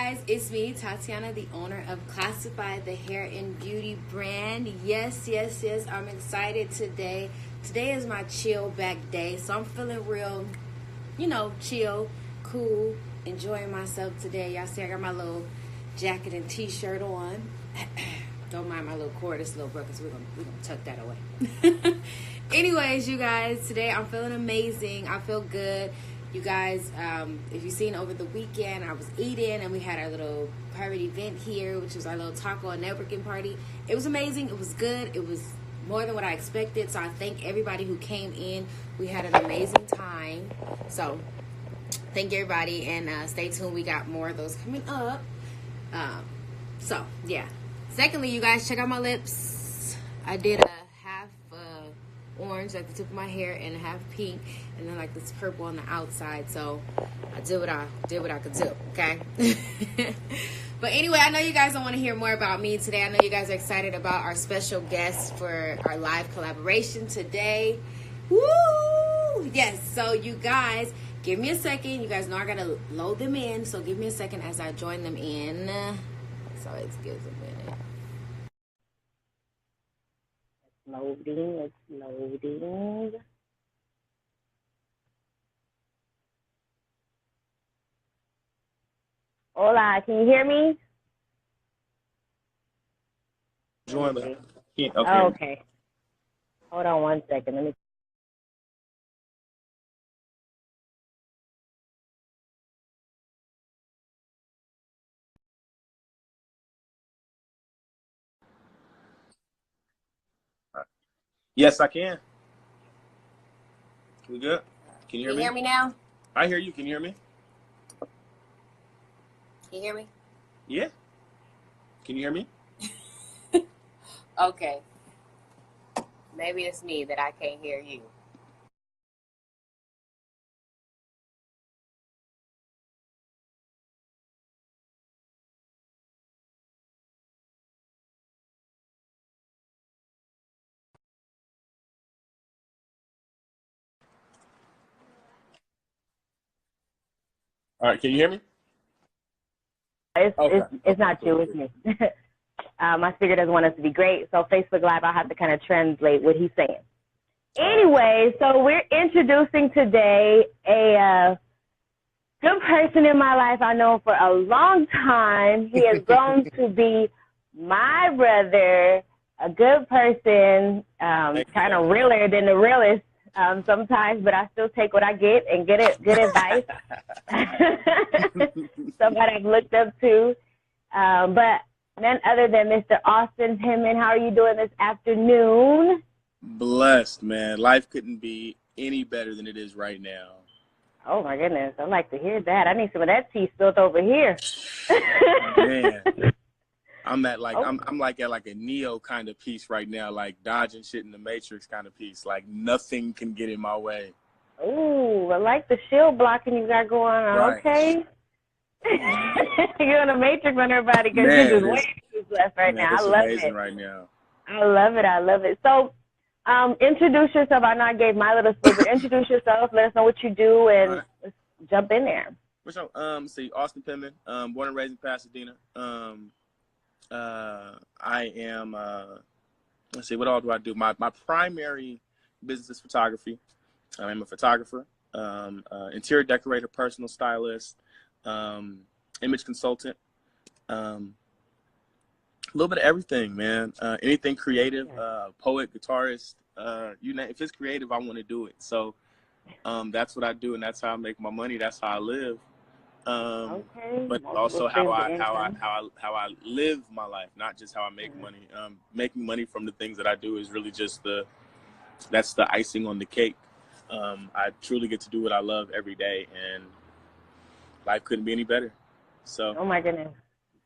guys, it's me, Tatiana, the owner of Classified, the hair and beauty brand. Yes, I'm excited today. Today is my chill back day, so I'm feeling real, chill, cool, enjoying myself today. Y'all see I got my little jacket and t-shirt on. Don't mind my little cord, it's a little broken, so we're gonna tuck that away. Anyways, you guys, today I'm feeling amazing. I feel good. You guys, if you've seen over the weekend, I was eating and we had our little private event here, which was our little taco and networking party. It was amazing. It was good. It was more than what I expected. So I thank everybody who came in. We had an amazing time. So thank everybody, and stay tuned. We got more of those coming up. So yeah. Secondly, you guys, check out my lips. I did a half orange at the tip of my hair and a half pink, and then like this purple on the outside. So I did what I could do, okay? But anyway, I know you guys don't want to hear more about me today. I know you guys are excited about our special guest for our live collaboration today. Woo! Yes, so you guys, give me a second. You guys know I gotta load them in, so give me a second as I join them in. So it gives a minute. It's loading. Hola, can you hear me? Join the. Yeah, okay. Oh, okay. Hold on one second. Let me. Yes, I can. We good? Can you Can you hear me now? I hear you. Can you hear me? Can you hear me? Yeah. Can you hear me? Okay. Maybe it's me that I can't hear you. All right. Can you hear me? It's not you, it's me. My speaker doesn't want us to be great, so Facebook Live, I'll have to kind of translate what he's saying. Anyway, so we're introducing today a good person in my life. I know him for a long time. He has grown to be my brother, a good person, kind of realer than the realest sometimes, but I still take what I get and get it, good advice. Somebody I've looked up to. But none other than Mr. Aston Penman. How are you doing this afternoon? Blessed, man. Life couldn't be any better than it is right now. Oh my goodness, I'd like to hear that. I need some of that tea spilled over here. Man, I'm at like I'm like at like a Neo kind of peace right now, like dodging shit in the Matrix kind of peace. Like nothing can get in my way. Ooh, I like the shield blocking you got going on. Right. Okay. You're in a Matrix on everybody because you're just way too blessed right now. I love amazing it. right now. I love it. So, introduce yourself. I know I gave my little spiel, but introduce yourself. Let us know what you do, and let's jump in there. What's up? See, Aston Penman, born and raised in Pasadena. I am. Let's see, what all do I do? My primary business is photography. I am a photographer, interior decorator, personal stylist, image consultant. A little bit of everything, man. Anything creative, poet, guitarist, you know, if it's creative, I want to do it. So that's what I do, and that's how I make my money. That's how I live. But also how I live my life, not just how I make money. Making money from the things that I do is really just that's the icing on the cake. I truly get to do what I love every day, and life couldn't be any better. So. Oh my goodness.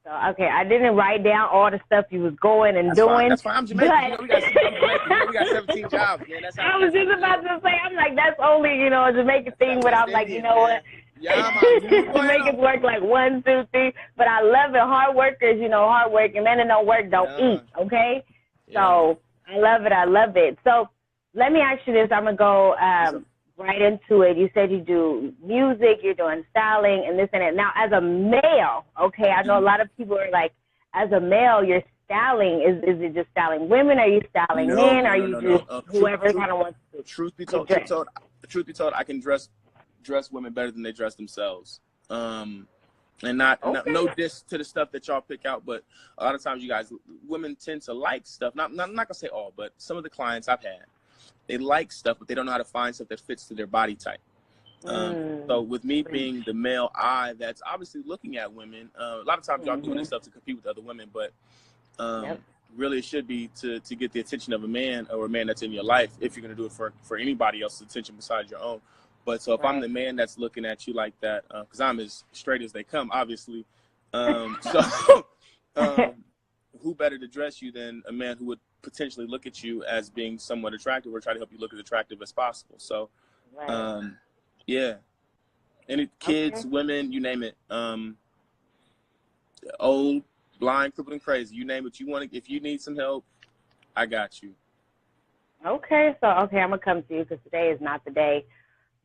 So, okay, I didn't write down all the stuff you was going and doing. That's fine. I'm Jamaican. But... I'm Jamaican. We got 17 jobs, man. That's how I was just about to say, I'm like, that's only, a Jamaican thing, but I'm like, you know what? Yeah, Jamaicans work like 1, 2, 3, but I love it. Hard workers, hard working. Men that don't work don't eat, okay? Yeah. So I love it. So let me ask you this. I'm going to go right into it. You said you do music, you're doing styling and this and that. Now, as a male, okay, I know a lot of people are like, as a male, you're styling. Is it just styling women? Are you styling men? Are you just whoever kind of wants to? Truth be told, I can dress women better than they dress themselves. And no diss to the stuff that y'all pick out, but a lot of times women tend to like stuff. I'm not gonna say all, but some of the clients I've had, they like stuff, but they don't know how to find stuff that fits to their body type. So with me being the male eye that's obviously looking at women, a lot of times y'all doing this stuff to compete with other women, but really it should be to get the attention of a man or a man that's in your life if you're going to do it for anybody else's attention besides your own. But so if I'm the man that's looking at you like that, because I'm as straight as they come, obviously, who better to dress you than a man who would potentially look at you as being somewhat attractive or try to help you look as attractive as possible. So, yeah. Any kids, women, you name it. Old, blind, crippled, and crazy. You name it. You want to. If you need some help, I got you. Okay, I'm gonna come to you because today is not the day.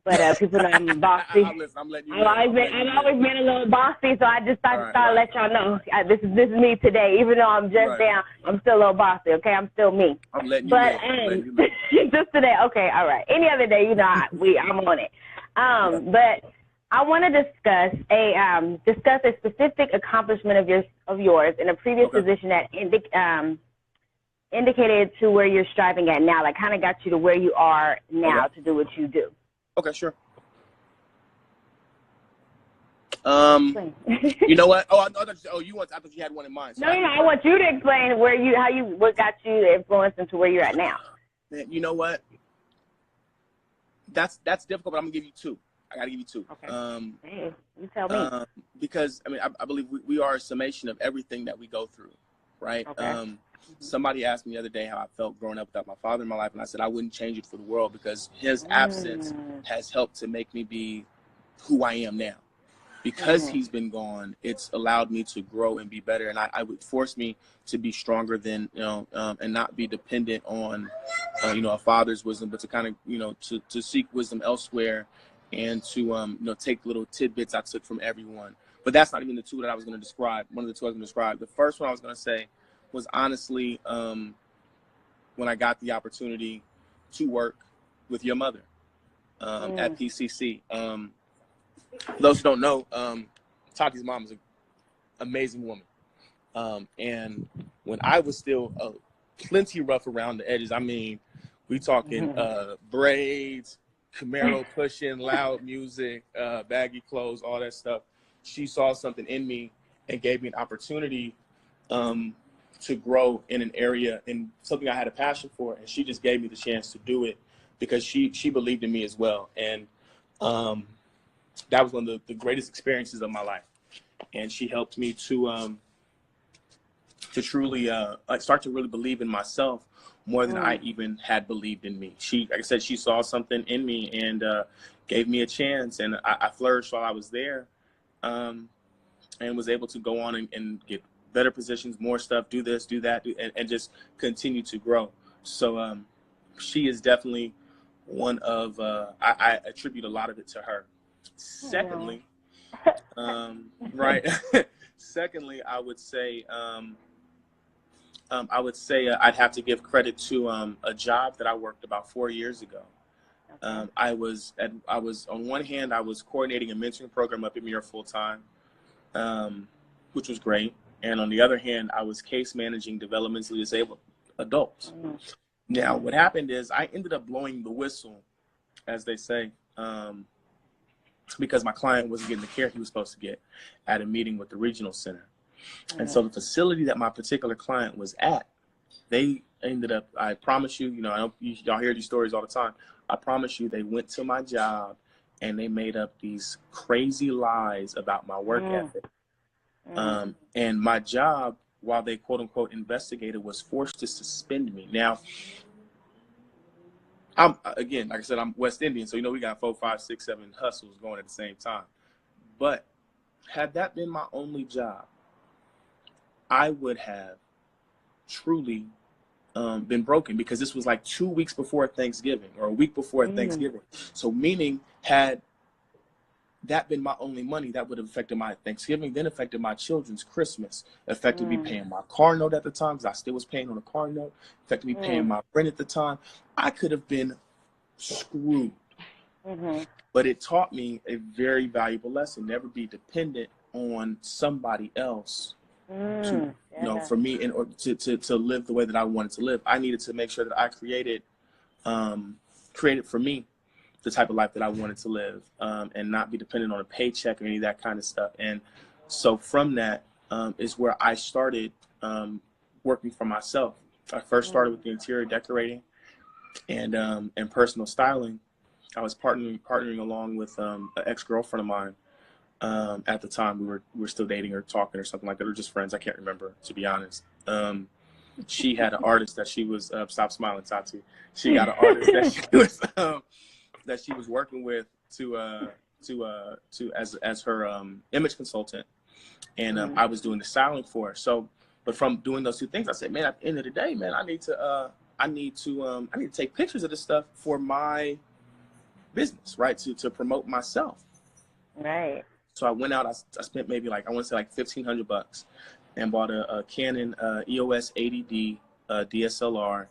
But people know I'm bossy. I'm letting you know. I've always been a little bossy, so I just thought to let y'all know this is me today. Even though I'm just down, I'm still a little bossy. Okay, I'm still me. I'm letting you know. Just today. Okay, all right. Any other day, I'm on it. But I want to discuss a specific accomplishment of yours in a previous position that indicated to where you're striving at now, like kind of got you to where you are now to do what you do. Okay, sure. You know what? I thought you had one in mind. So no, I want you to explain what got you influenced into where you're at now. Man, you know what? That's difficult, but I'm gonna give you two. I gotta give you two. Okay. Hey, you tell me. Because I believe we are a summation of everything that we go through, right? Okay. Somebody asked me the other day how I felt growing up without my father in my life, and I said I wouldn't change it for the world because his absence has helped to make me be who I am now. Because he's been gone, it's allowed me to grow and be better, and I would force me to be stronger than and not be dependent on a father's wisdom, but to kind of to seek wisdom elsewhere, and to take little tidbits I took from everyone. But that's not even the two that I was going to describe. One of the two I was going to describe. The first one I was going to say was honestly when I got the opportunity to work with your mother at PCC. For those who don't know, Tati's mom is an amazing woman. And when I was still plenty rough around the edges, I mean, we talking braids, Camaro pushing, loud music, baggy clothes, all that stuff. She saw something in me and gave me an opportunity to grow in an area and something I had a passion for, and she just gave me the chance to do it because she believed in me as well. And that was one of the greatest experiences of my life. And she helped me to truly start to really believe in myself more than I even had believed in me. She, like I said, she saw something in me and gave me a chance, and I flourished while I was there, and was able to go on and get better positions, more stuff, do this, do that, and just continue to grow. So she is definitely one of, I attribute a lot of it to her. Secondly, secondly, I would say I'd have to give credit to a job that I worked about 4 years ago. I was on one hand, I was coordinating a mentoring program up at Muir full time, which was great. And on the other hand, I was case managing developmentally disabled adults. Now, what happened is I ended up blowing the whistle, as they say, because my client wasn't getting the care he was supposed to get at a meeting with the regional center. And so the facility that my particular client was at, they ended up, I promise you, I know y'all hear these stories all the time. I promise you, they went to my job and they made up these crazy lies about my work ethic. And my job, while they quote unquote investigated, was forced to suspend me. Now, again, like I said, I'm West Indian, so we got 4, 5, 6, 7 hustles going at the same time. But had that been my only job, I would have truly been broken, because this was like 2 weeks before Thanksgiving, or a week before Thanksgiving. So meaning, had that been my only money, that would have affected my Thanksgiving, then affected my children's Christmas, affected me paying my car note at the time, because I still was paying on a car note, affected me paying my rent at the time. I could have been screwed. But it taught me a very valuable lesson: never be dependent on somebody else to, for me, in order to live the way that I wanted to live. I needed to make sure that I created for me the type of life that I wanted to live, and not be dependent on a paycheck or any of that kind of stuff. And so from that is where I started working for myself. I first started with the interior decorating and personal styling. I was partnering along with an ex-girlfriend of mine. At the time, we were still dating or talking or something like that, or just friends. I can't remember, to be honest. She had an artist that she was stop smiling, Tati. She got an artist that she was working with as her image consultant, and I was doing the styling for her. So, but from doing those two things, I said, man, at the end of the day, man, I need to take pictures of this stuff for my business, right? To promote myself. Right. So I went out, I spent maybe like, I want to say like $1,500, and bought a Canon EOS 80D DSLR.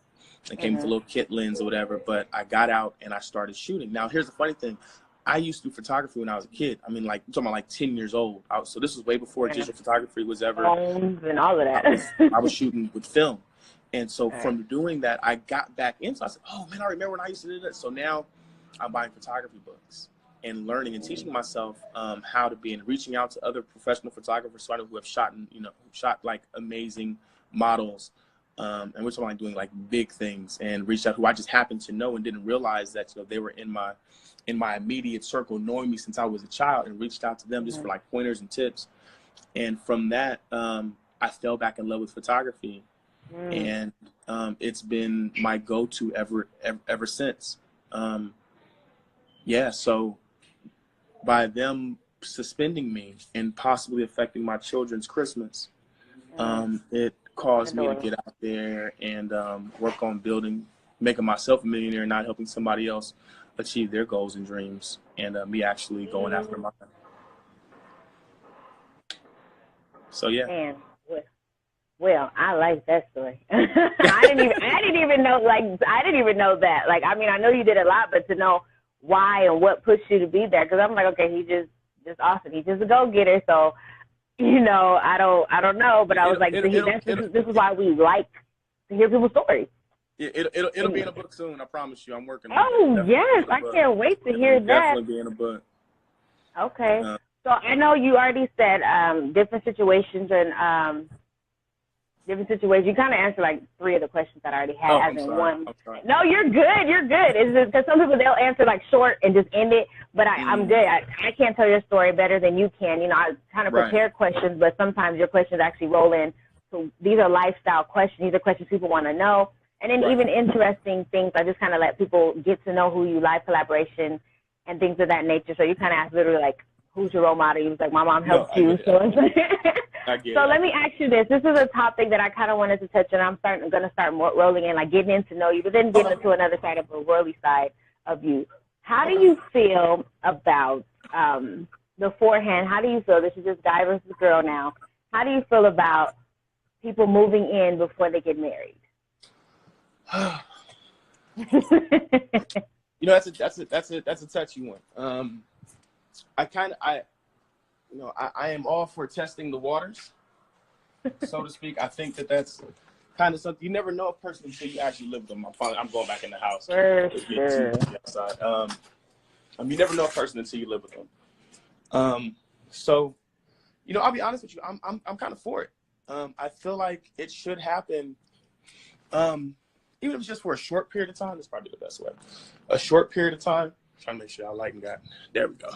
It came with a little kit lens or whatever, but I got out and I started shooting. Now, here's the funny thing. I used to do photography when I was a kid. I mean, like, I'm talking about like 10 years old. So this was way before digital photography was ever. Phones and all of that. I was shooting with film. And so from doing that, I got back into it. I said, oh, man, I remember when I used to do that. So now I'm buying photography books and learning and teaching myself how to be, and reaching out to other professional photographers who have shot like amazing models. And we're talking like doing like big things, and reached out who I just happened to know and didn't realize that they were in my immediate circle, knowing me since I was a child, and reached out to them just for like pointers and tips. And from that, I fell back in love with photography, and it's been my go-to ever since. So by them suspending me and possibly affecting my children's Christmas, it caused me to get out there and work on making myself a millionaire, and not helping somebody else achieve their goals and dreams, and me actually going after mine. So yeah. Man, well, I like that story. I didn't even know that. Like, I mean, I know you did a lot, but to know why and what pushed you to be there, because I'm like, okay, he's just awesome. He's just a go-getter. So, I don't know, but I was like, this is why we like to hear people's stories. Yeah, it'll be in a book soon. I promise you. I'm working on it. Oh, yes. I can't wait to hear that. Definitely be in a book. Okay. So I know you already said different situations and different situations. You kind of answered like 3 of the questions that I already had. I'm sorry. One. No, you're good. You're good. It's just because some people, they'll answer like short and just end it. But I'm good. I can't tell your story better than you can. I kind of prepare questions, but sometimes your questions actually roll in. So these are lifestyle questions. These are questions people want to know. And then even interesting things, I just kind of let people get to know who you like, collaboration, and things of that nature. So you kind of ask literally like, who's your role model? You was like, my mom helped you. So let me ask you this. This is a topic that I kind of wanted to touch on. I'm going to start more rolling in, like getting in to know you, but then getting into another side of the worldly side of you. How do you feel about beforehand? How do you feel? This is just guy versus girl now. How do you feel about people moving in before they get married? That's a touchy one. I am all for testing the waters, so to speak. I think that's kind of something you never know a person until you actually live with them. I'm going back in the house. For sure. You never know a person until you live with them. So, I'll be honest with you. I'm kind of for it. I feel like it should happen. Even if it's just for a short period of time, that's probably the best way. A short period of time. I'm trying to make sure I lighten that. There we go.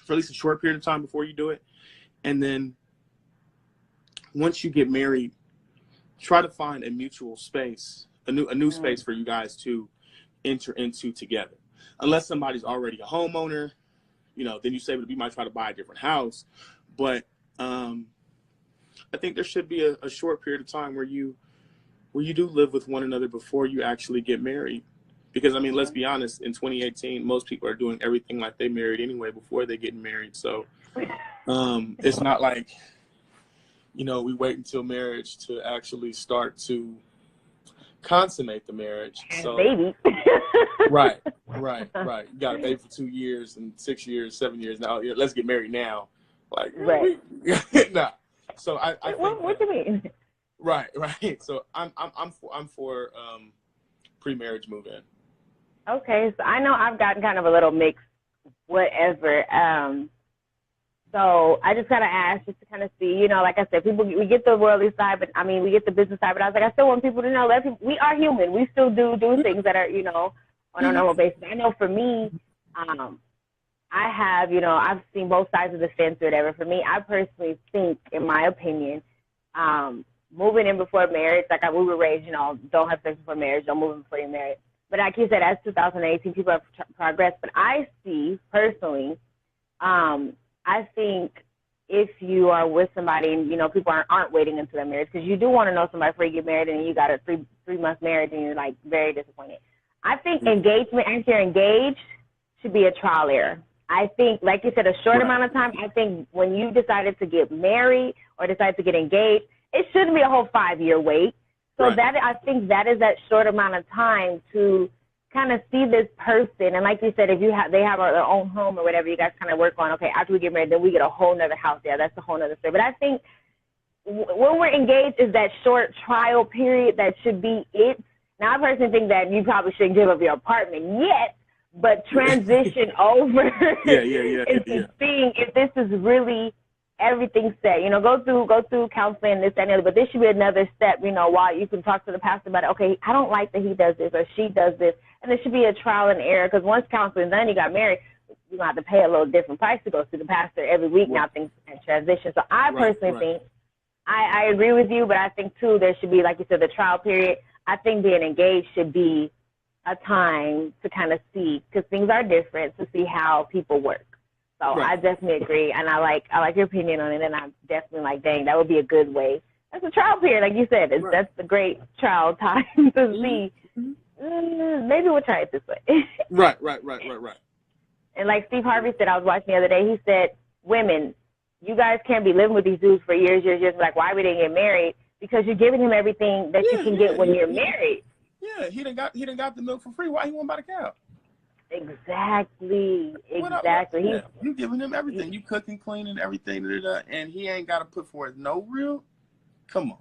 For at least a short period of time before you do it. And then once you get married, try to find a mutual space, a new space for you guys to enter into together. Unless somebody's already a homeowner, then you say that we might try to buy a different house. But I think there should be a short period of time where you where you do live with one another before you actually get married. Because, I mean, let's be honest, in 2018, most people are doing everything like they married anyway before they get married. So it's not like, you know, we wait until marriage to actually start to consummate the marriage. So, baby. right. You got a baby for 2 years and 6 years, 7 years. Now, yeah, let's get married now. Like, right. Nah. So I think what do you mean? Right. So I'm for pre-marriage move-in. Okay, so I know I've gotten kind of a little mixed whatever. So I just kind of asked just to kind of see, you know, like I said, we get the worldly side, but I mean, we get the business side, but I was like, I still want people to know that we are human. We still do things that are, you know, on a normal basis. I know for me, I have, you know, I've seen both sides of the fence or whatever. For me, I personally think, in my opinion, moving in before marriage, like we were raised, you know, don't have sex before marriage, don't move in before you're married. But like you said, as 2018, people have progressed. But I see, personally, I think if you are with somebody and, you know, people aren't waiting until their marriage, because you do want to know somebody before you get married, and you got a three-month marriage and you're, like, very disappointed. I think engagement, if you're engaged, should be a trial error. I think, like you said, a short amount of time. I think when you decided to get married or decided to get engaged, it shouldn't be a whole 5-year wait. So I think that is that short amount of time to kind of see this person. And like you said, if they have their own home or whatever, you guys kind of work on, okay, after we get married, then we get a whole nother house. Yeah, that's a whole nother story. But I think when we're engaged is that short trial period that should be it. Now, I personally think that you probably shouldn't give up your apartment yet, but transition over into seeing if this is really everything set. You know, go through counseling, this, that, and the other, but this should be another step, you know, while you can talk to the pastor about it. Okay, I don't like that he does this or she does this, and there should be a trial and error, because once counseling's done, you got married, you're going to have to pay a little different price to go to the pastor every week. Now things can transition. So I personally think, I agree with you, but I think, too, there should be, like you said, the trial period. I think being engaged should be a time to kind of see, because things are different, to see how people work. So I definitely agree, and I like your opinion on it, and I'm definitely like, dang, that would be a good way. That's a trial period, like you said. That's a great trial time to see. Maybe we'll try it this way. Right. And like Steve Harvey said, I was watching the other day, he said, women, you guys can't be living with these dudes for years, like, why we didn't get married? Because you're giving him everything that you can get when you're married. Yeah, he done got the milk for free. Why he won't buy the cow? Exactly. You giving him everything. You cooking, cleaning, everything, and he ain't got to put forth no real. Come on.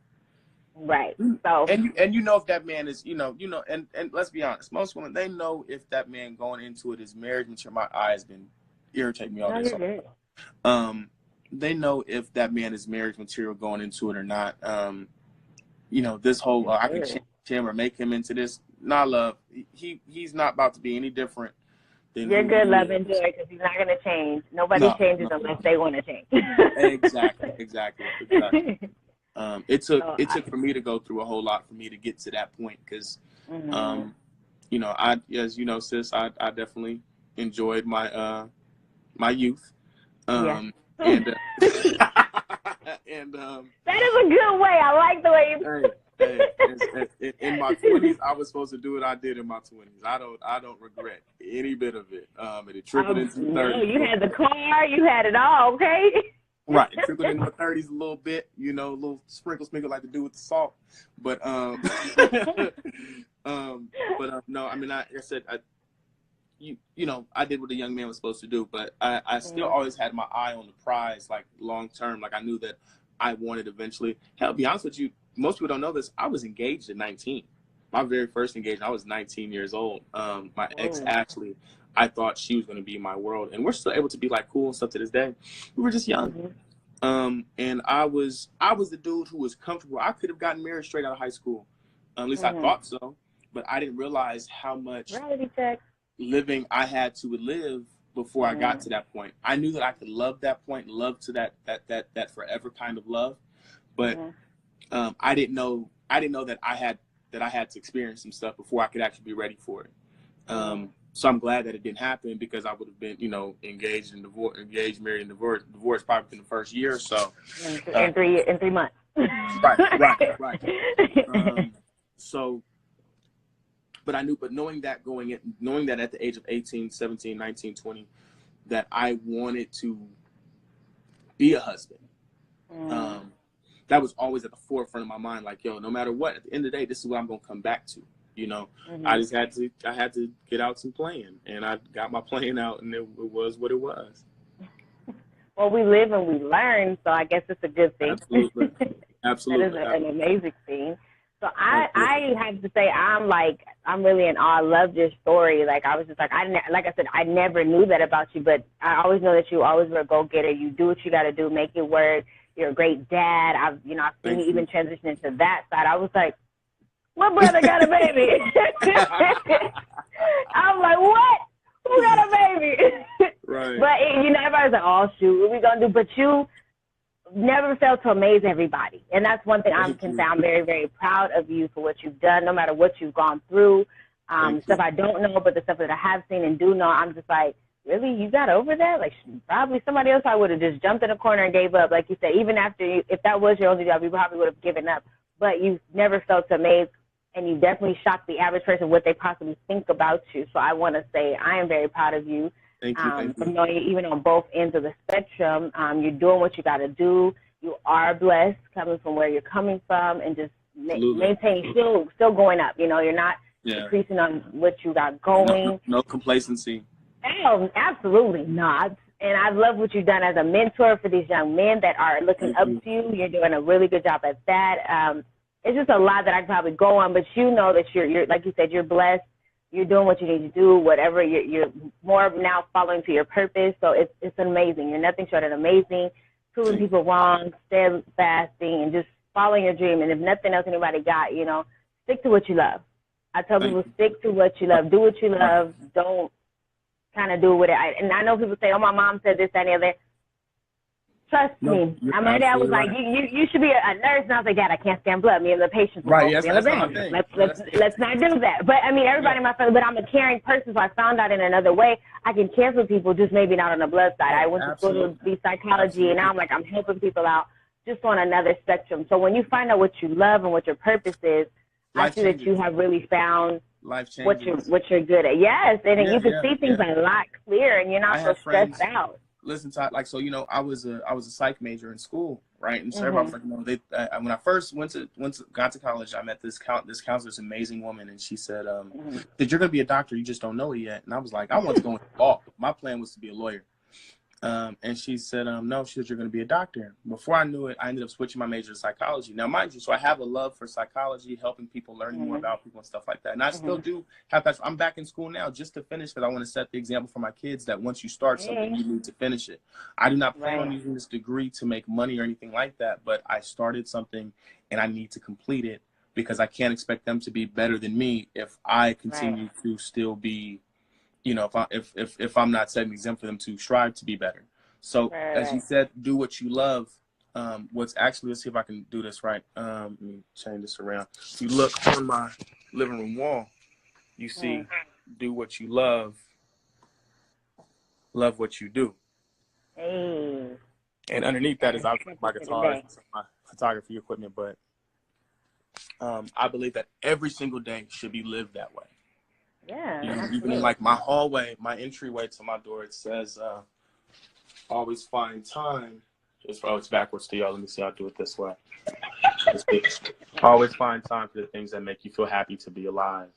Right. So and you know if that man is, you know, and let's be honest, most women, they know if that man going into it is marriage material. My eyes been irritating me all this. They know if that man is marriage material going into it or not. You know, this whole I can change him or make him into this. Nah, love. He's not about to be any different. You're good, love, and joy, because he's not going to change. Nobody changes unless they want to change. Exactly. It took for me to go through a whole lot for me to get to that point, because, you know, as you know, sis, I definitely enjoyed my my youth, and and that is a good way. I like the way you. In my 20s, I was supposed to do what I did in my 20s. I don't regret any bit of it. And it trickled into 30s. You had the car, you had it all, okay? Right, it trickled into my 30s a little bit. You know, a little sprinkle like to do with the salt. But no, I mean, like I said, you know, I did what a young man was supposed to do. But I still always had my eye on the prize, like long term. Like I knew that I wanted eventually. Hell, to be honest with you, most people don't know this. I was engaged at 19. My very first engagement, I was 19 years old. My ex, Ashley, I thought she was going to be my world. And we're still able to be like cool and stuff to this day. We were just young. And I was the dude who was comfortable. I could have gotten married straight out of high school. At least I thought so. But I didn't realize how much living I had to live before I got to that point. I knew that I could love that point, love to that forever kind of love. But I didn't know that I had to experience some stuff before I could actually be ready for it. So I'm glad that it didn't happen, because I would have been, you know, engaged, married, and divorced probably within the first year or so. In 3 months. Right. So, but knowing that at the age of 18, 17, 19, 20, that I wanted to be a husband. That was always at the forefront of my mind. Like, yo, no matter what, at the end of the day, this is what I'm going to come back to. You know, I had to get out some playing, and I got my playing out, and it was what it was. Well, we live and we learn, so I guess it's a good thing. Absolutely. Absolutely. That is an amazing thing. So I have to say, I'm really in awe. I love your story. Like, I was just like I said, I never knew that about you, but I always know that you always were a go-getter. You do what you got to do, make it work. You're a great dad. I've seen you even transition into that side. I was like, my brother got a baby. I'm like, what? Who got a baby? Right. But, everybody's like, oh, shoot, what we going to do? But you never failed to amaze everybody. And that's one thing I can say. I'm very, very proud of you for what you've done, no matter what you've gone through. Stuff I don't know, but the stuff that I have seen and do know, I'm just like, really? You got over that? Like, probably somebody else I would have just jumped in a corner and gave up. Like you said, even after if that was your only job, you probably would have given up. But you never felt to amaze, and you definitely shocked the average person what they possibly think about you. So I want to say I am very proud of you. Thank you. For knowing you, even on both ends of the spectrum, you're doing what you got to do. You are blessed coming from where you're coming from, and just maintaining, still going up. You're not decreasing on what you got going. No complacency. Oh, absolutely not. And I love what you've done as a mentor for these young men that are looking up to you. You're doing a really good job at that. It's just a lot that I could probably go on, but you know that you're like you said, you're blessed. You're doing what you need to do, whatever. You're more now following to your purpose. So it's amazing. You're nothing short of amazing, proving people wrong, steadfasting, and just following your dream. And if nothing else anybody got, stick to what you love. I tell people, stick to what you love. Do what you love. Don't kind of do with it. And I know people say, oh, my mom said this, that, and the other. Trust me. My dad was like, you should be a nurse. And I was like, Dad, I can't stand blood. Me and the patients will be on the bench. Let's not do that. But, everybody in my family, but I'm a caring person, so I found out in another way I can care for people, just maybe not on the blood side. I went to school to be psychology, and now I'm like, I'm helping people out just on another spectrum. So when you find out what you love and what your purpose is, I see that you have really found what you're good at. Yes, and you can see things a lot clearer, and you're not so stressed out. Listen, Todd, I was a psych major in school, right? And so everybody was like, when I first got to college, I met this counselor, this amazing woman, and she said, that you're going to be a doctor, you just don't know it yet. And I was like, I want to go into law. My plan was to be a lawyer. And she said, no, she said, you're going to be a doctor. Before I knew it, I ended up switching my major to psychology. Now, mind you, so I have a love for psychology, helping people, learning more about people and stuff like that. And I still do have that. I'm back in school now just to finish, because I want to set the example for my kids that once you start something, you need to finish it. I do not plan on using this degree to make money or anything like that, but I started something and I need to complete it, because I can't expect them to be better than me if I continue to still be, if I'm not setting an example for them to strive to be better. So as you said, do what you love. Let's see if I can do this right. Let me change this around. If you look on my living room wall, you see, do what you love what you do. Hey. And underneath that is obviously my guitar, my photography equipment, but I believe that every single day should be lived that way. Yeah. Even in like my hallway, my entryway to my door, it says, always find time. It's backwards to y'all. Let me see how I do it this way. Always find time for the things that make you feel happy to be alive.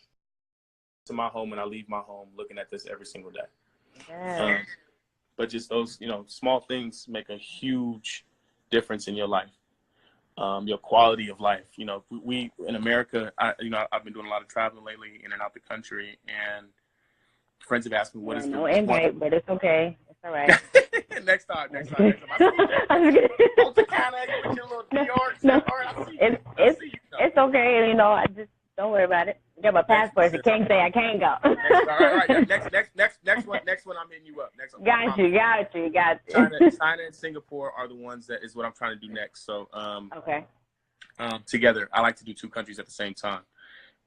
To my home, and I leave my home looking at this every single day. Yeah. But just those, small things make a huge difference in your life. Your quality of life. We in America, I've been doing a lot of traveling lately in and out the country, and friends have asked me what is no invite, but it's okay. It's all right. next time. I see you. Tatiana, with your little New York. No, all right, I see you. It's okay. I just don't worry about it. I got my passport. If you can't say I can't go. All right. Next one. I'm hitting you up. Next one. Got you. China and Singapore are the ones that is what I'm trying to do next. So okay. Together, I like to do two countries at the same time.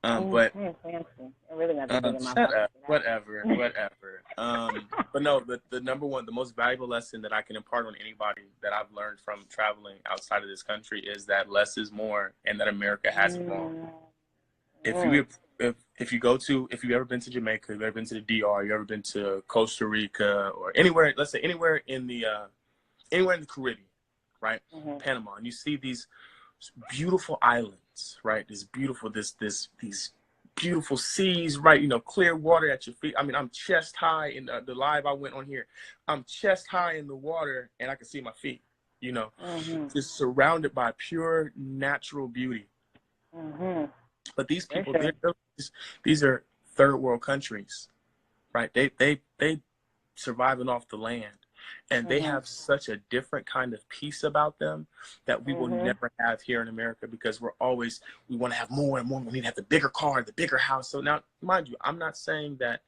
But really shut up. Whatever. But no, the number one, the most valuable lesson that I can impart on anybody that I've learned from traveling outside of this country is that less is more, and that America has it more. If you ever been to Jamaica, you've ever been to the DR, you ever been to Costa Rica or anywhere, let's say anywhere in the Caribbean, right? Panama, and you see these beautiful islands, right? These beautiful seas, right? You know, clear water at your feet. I mean, I'm chest high in the live I went on here. I'm chest high in the water and I can see my feet, you know, just surrounded by pure natural beauty. But these people, these are third world countries, right? They surviving off the land, and they have such a different kind of peace about them that we will never have here in America, because we want to have more and more. We need to have the bigger car, the bigger house. So now, mind you, I'm not saying that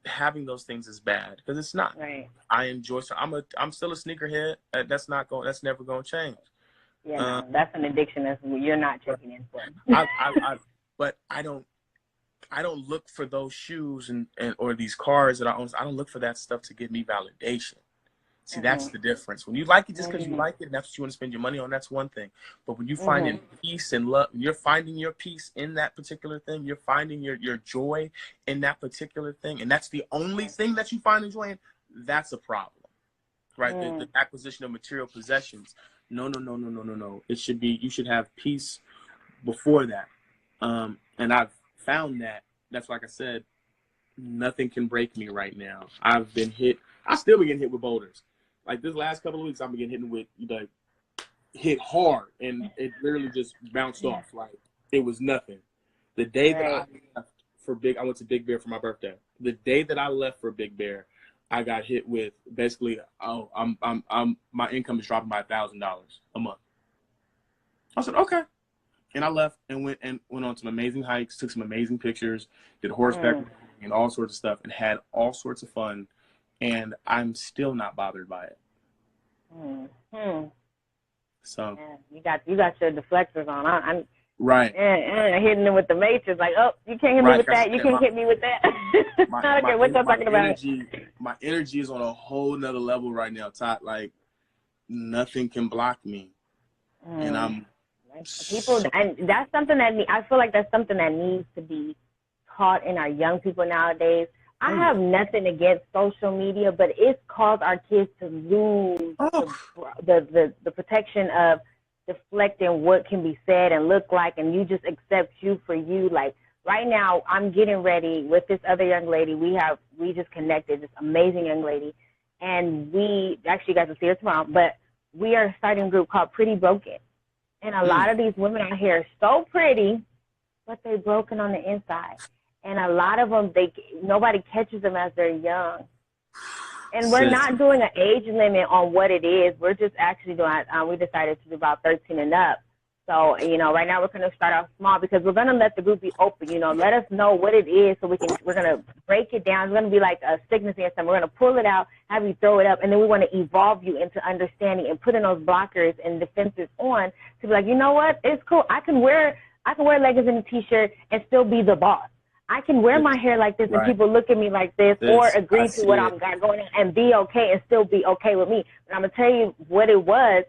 having those things is bad, because it's not. Right. I enjoy. So I'm still a sneakerhead. That's never going to change. Yeah, no, that's an addiction that you're not checking in for. But I don't look for those shoes or these cars that I own. I don't look for that stuff to give me validation. See, that's the difference. When you like it just because you like it and that's what you want to spend your money on, that's one thing. But when you find peace and love, you're finding your peace in that particular thing, you're finding your joy in that particular thing, and that's the only thing that you find joy in, that's a problem, right? The acquisition of material possessions. No. It should be, you should have peace before that. And I've found that. That's, like I said, nothing can break me right now. I've been hit. I still be getting hit with boulders. Like this last couple of weeks, I've been getting hit with, like, hit hard, and it literally just bounced off. Like it was nothing. The day that I left I went to Big Bear for my birthday. The day that I left for Big Bear, I got hit with basically, my income is dropping by $1,000 a month. I said, okay. And I left and went on some amazing hikes, took some amazing pictures, did horseback and all sorts of stuff, and had all sorts of fun. And I'm still not bothered by it. So you got your deflectors on. I'm right. Hitting them with the matrix, like, oh, you can't hit me with that. You can't hit me with that. I don't care what y'all talking about. My energy is on a whole nother level right now, Todd. Like nothing can block me, and I'm. And that's something that I feel like that's something that needs to be taught in our young people nowadays. I have nothing against social media, but it's caused our kids to lose the protection of deflecting what can be said and look like, and you just accept you for you. Like right now, I'm getting ready with this other young lady. We just connected, this amazing young lady, and we actually got to see her tomorrow. But we are starting a group called Pretty Broken. And a lot of these women out here are so pretty, but they're broken on the inside. And a lot of them, nobody catches them as they're young. And we're not doing an age limit on what it is. We're just actually doing, we decided to do about 13 and up. So, right now we're going to start off small because we're going to let the group be open, let us know what it is so we're going to break it down. It's going to be like a sickness or something. We're going to pull it out, have you throw it up, and then we want to evolve you into understanding and putting those blockers and defenses on to be like, you know what, it's cool. I can wear leggings and a T-shirt and still be the boss. I can wear my hair like this and people look at me like this or agree to what I'm got going on and be okay and still be okay with me. But I'm going to tell you what it was.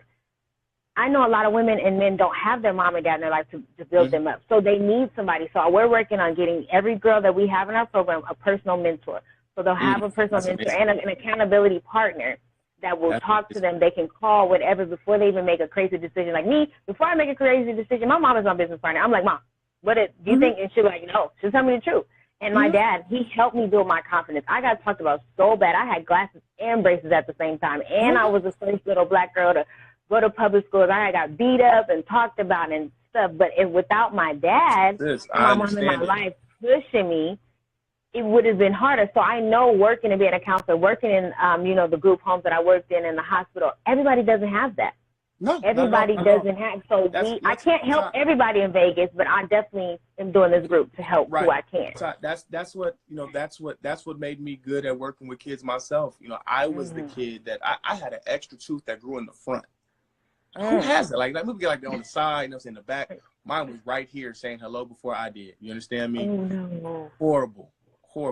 I know a lot of women and men don't have their mom and dad in their life to build them up. So they need somebody. So we're working on getting every girl that we have in our program a personal mentor. So they'll have a personal mentor and an accountability partner that will talk to them. They can call whatever before they even make a crazy decision. Like me, before I make a crazy decision, my mom is my business partner. I'm like, Mom, do you think? And she'll be like, no, she'll tell me the truth. And my dad, he helped me build my confidence. I got talked about so bad. I had glasses and braces at the same time. And I was the first little black girl to go to public schools. I got beat up and talked about and stuff. But without my dad, my mom in my life pushing me, it would have been harder. So I know working and being a counselor, working in, the group homes that I worked in the hospital, everybody doesn't have that. No, everybody doesn't have. So I can't help everybody in Vegas, but I definitely am doing this group to help who I can. That's what made me good at working with kids myself. I was the kid that I had an extra tooth that grew in the front. Who has it? Like maybe like on the side, in the back. Mine was right here saying hello before I did. You understand me? Oh, no. Horrible.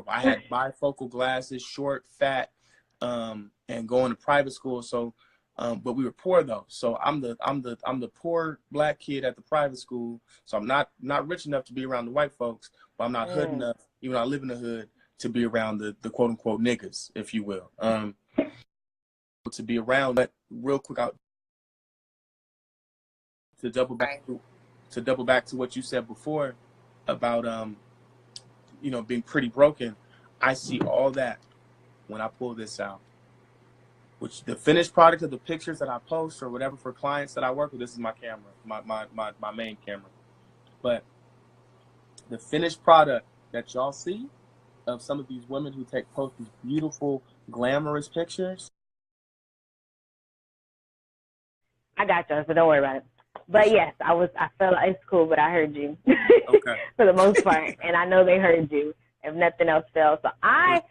I had bifocal glasses, short, fat, and going to private school. So But we were poor though, so I'm the poor black kid at the private school. So I'm not rich enough to be around the white folks, but I'm not hood enough, even though I live in the hood, to be around the quote unquote niggas, if you will. To be around. But real quick, out to double back to what you said before about being pretty broken. I see all that when I pull this out. Which the finished product of the pictures that I post or whatever for clients that I work with, this is my camera, my main camera. But the finished product that y'all see of some of these women who post these beautiful, glamorous pictures. I got you, so don't worry about it. But yes, I felt like it's cool, but I heard you. Okay. For the most part, and I know they heard you. If nothing else fell, so I've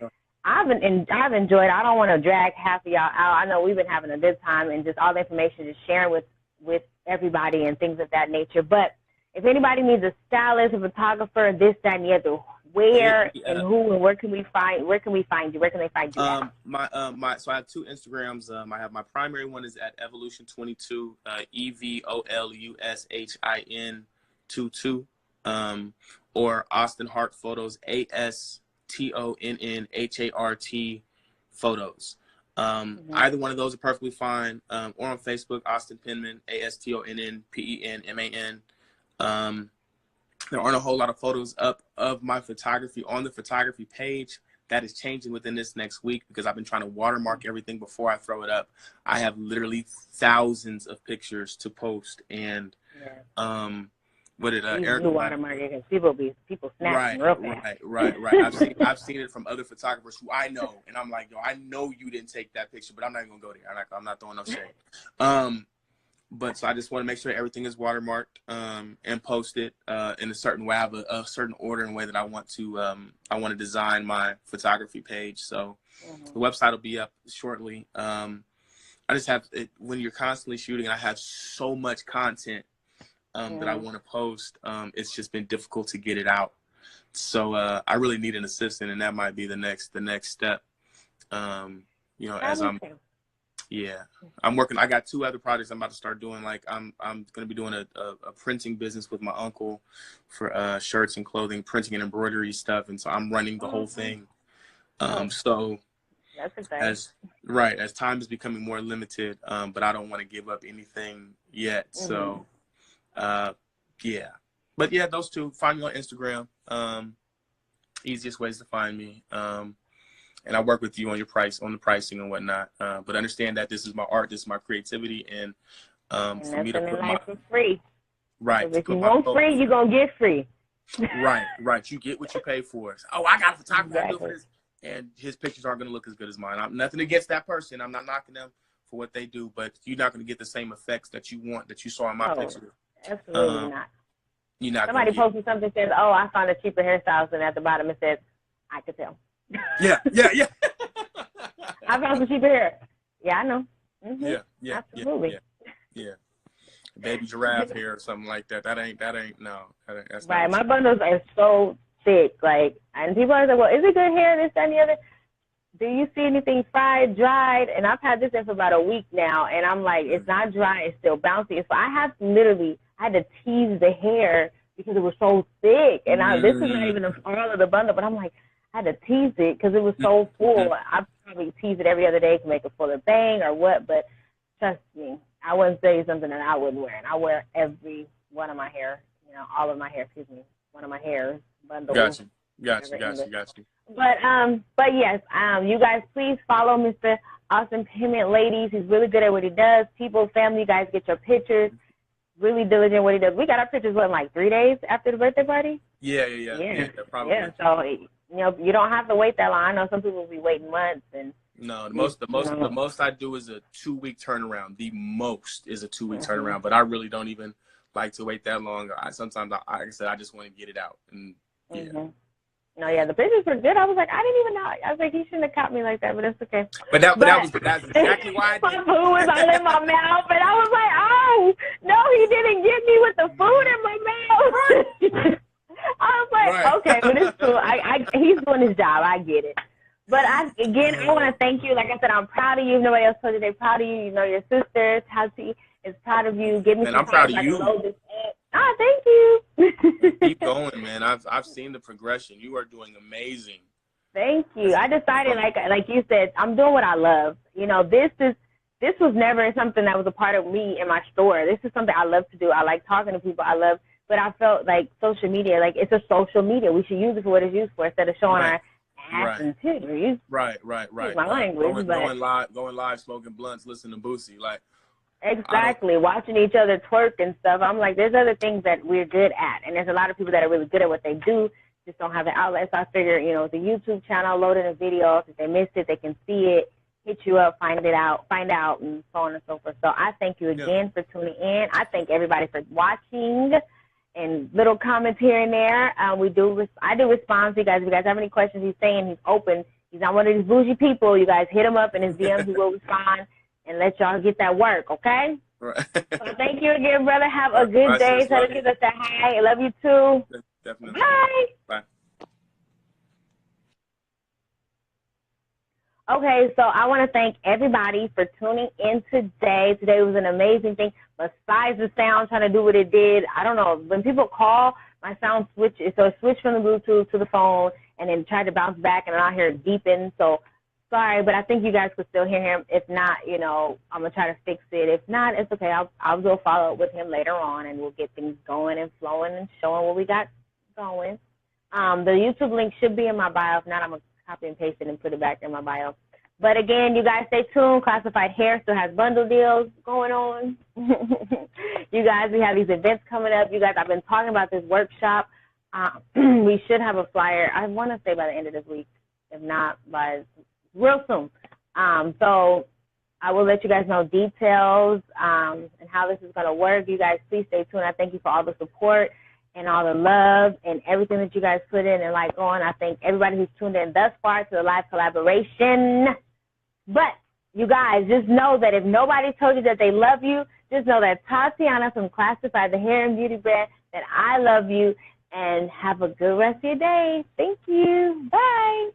enjoyed. I don't want to drag half of y'all out. I know we've been having a good time and just all the information just sharing with everybody and things of that nature. But if anybody needs a stylist, a photographer, this, that, and the other, where and who and where can we find you? Where can they find you? So I have two Instagrams. I have my primary one is at Evolution22, EVOLUSHIN 22, or Austin Hart Photos, ASTONNHART Photos. Either one of those are perfectly fine. Or on Facebook, Aston Penman, ASTONNPENMAN. There aren't a whole lot of photos up of my photography on the photography page. That is changing within this next week because I've been trying to watermark everything before I throw it up. I have literally thousands of pictures to post, and what did Eric watermarking? People snapping real fast. Right. I've seen it from other photographers who I know, and I'm like, yo, I know you didn't take that picture, but I'm not even gonna go there. I'm not throwing no shade. But so I just want to make sure everything is watermarked and posted in a certain way. I have a certain order and way that I want to design my photography page. So the website will be up shortly. I just have when you're constantly shooting, and I have so much content that I want to post. It's just been difficult to get it out. So I really need an assistant, and that might be the next step. As I'm working. I got two other projects I'm about to start doing. Like I'm going to be doing a printing business with my uncle for shirts and clothing, printing and embroidery stuff. And so I'm running the whole thing. So that's exciting. As time is becoming more limited, but I don't want to give up anything yet. So, But yeah, those two. Find me on Instagram. Easiest ways to find me. And I work with you on the pricing and whatnot. But understand that this is my art, this is my creativity, and for me to put my for free. Right. If you want free, you're gonna get free. Right. You get what you pay for. Oh, I got a photographer to do for this, and his pictures aren't gonna look as good as mine. I'm nothing against that person. I'm not knocking them for what they do, but you're not gonna get the same effects that you want that you saw in my picture. Absolutely not. You're not. Somebody posted something that says, "Oh, I found a cheaper hairstyle," and at the bottom it says, "I could tell." Yeah. I found some cheaper hair. Yeah, I know. Yeah. Absolutely. Yeah. Baby giraffe hair or something like that. That's right. My bundles are so thick. And people are like, well, is it good hair, this, that, and the other? Do you see anything fried, dried? And I've had this in for about a week now, and I'm like, it's not dry. It's still bouncy. So I had to tease the hair because it was so thick. And this is not even all of the bundle, but I'm like, I had to tease it because it was so full. I probably tease it every other day to make it fuller bang or what, but trust me, I wouldn't say something that I wouldn't wear. And I wear every one of my hair, all of my hair, one of my hairs, bundles. Got you. But yes, you guys please follow Mr. Aston Penman, ladies. He's really good at what he does. People, family, you guys get your pictures. Really diligent what he does. We got our pictures, 3 days after the birthday party? Yeah, probably. Yeah, so, you don't have to wait that long. I know some people will be waiting months. And no, the most I do is a 2-week turnaround. The most is a 2-week turnaround, but I really don't even like to wait that long. Sometimes, like I said, I just want to get it out. And No, the pictures were good. I was like, I didn't even know. I was like, he shouldn't have caught me like that, but it's okay. But that's exactly why I did. My food was all in my mouth, and I was like, oh, no, he didn't get me with the food in my mouth. I was like, okay, but it's cool. He's doing his job. I get it. But I want to thank you. Like I said, I'm proud of you. If nobody else told you they're proud of you. You know, your sister, Tati, is proud of you. Give me Man, some I'm proud time so of I can you. load this app. Ah, thank you. Keep going, man. I've seen the progression. You are doing amazing. Thank you. I decided, like you said, I'm doing what I love. You know, this was never something that was a part of me in my store. This is something I love to do. I like talking to people. But I felt like social media, like it's a social media. We should use it for what it's used for instead of showing our ass and titties. Right. My language, Going live, smoking blunts, listening to Boosie, like. Exactly, watching each other twerk and stuff. I'm like, there's other things that we're good at, and there's a lot of people that are really good at what they do, just don't have the outlet. So I figure, you know, the YouTube channel, loading a video, if they missed it, they can see it, hit you up, find out, and so on and so forth. So I thank you again for tuning in. I thank everybody for watching and little comments here and there. I do respond to you guys. If you guys have any questions, he's saying he's open. He's not one of these bougie people. You guys hit him up in his DMs. He will respond and let y'all get that work, okay? Right. So thank you again, brother. Have a good day. Tell the kids I say hi. I love you too. Definitely. Bye. Bye. Okay, so I want to thank everybody for tuning in today. Today was an amazing thing. Besides the sound trying to do what it did, I don't know. When people call, my sound switches. So it switched from the Bluetooth to the phone and then tried to bounce back, and I hear it beeping. So sorry, but I think you guys could still hear him. If not, you know, I'm going to try to fix it. If not, it's okay. I'll go follow up with him later on, and we'll get things going and flowing and showing what we got going. The YouTube link should be in my bio. If not, I'm going to copy and paste it and put it back in my bio. But again, you guys stay tuned. Classified Hair still has bundle deals going on. You guys, we have these events coming up. You guys, I've been talking about this workshop. We should have a flyer, I want to say by the end of this week, if not by real soon. So I will let you guys know details and how this is going to work. You guys, please stay tuned. I thank you for all the support and all the love and everything that you guys put in and like on. I thank everybody who's tuned in thus far to the live collaboration. But you guys, just know that if nobody told you that they love you, just know that Tatiana from Classified, the hair and beauty brand, that I love you, and have a good rest of your day. Thank you. Bye.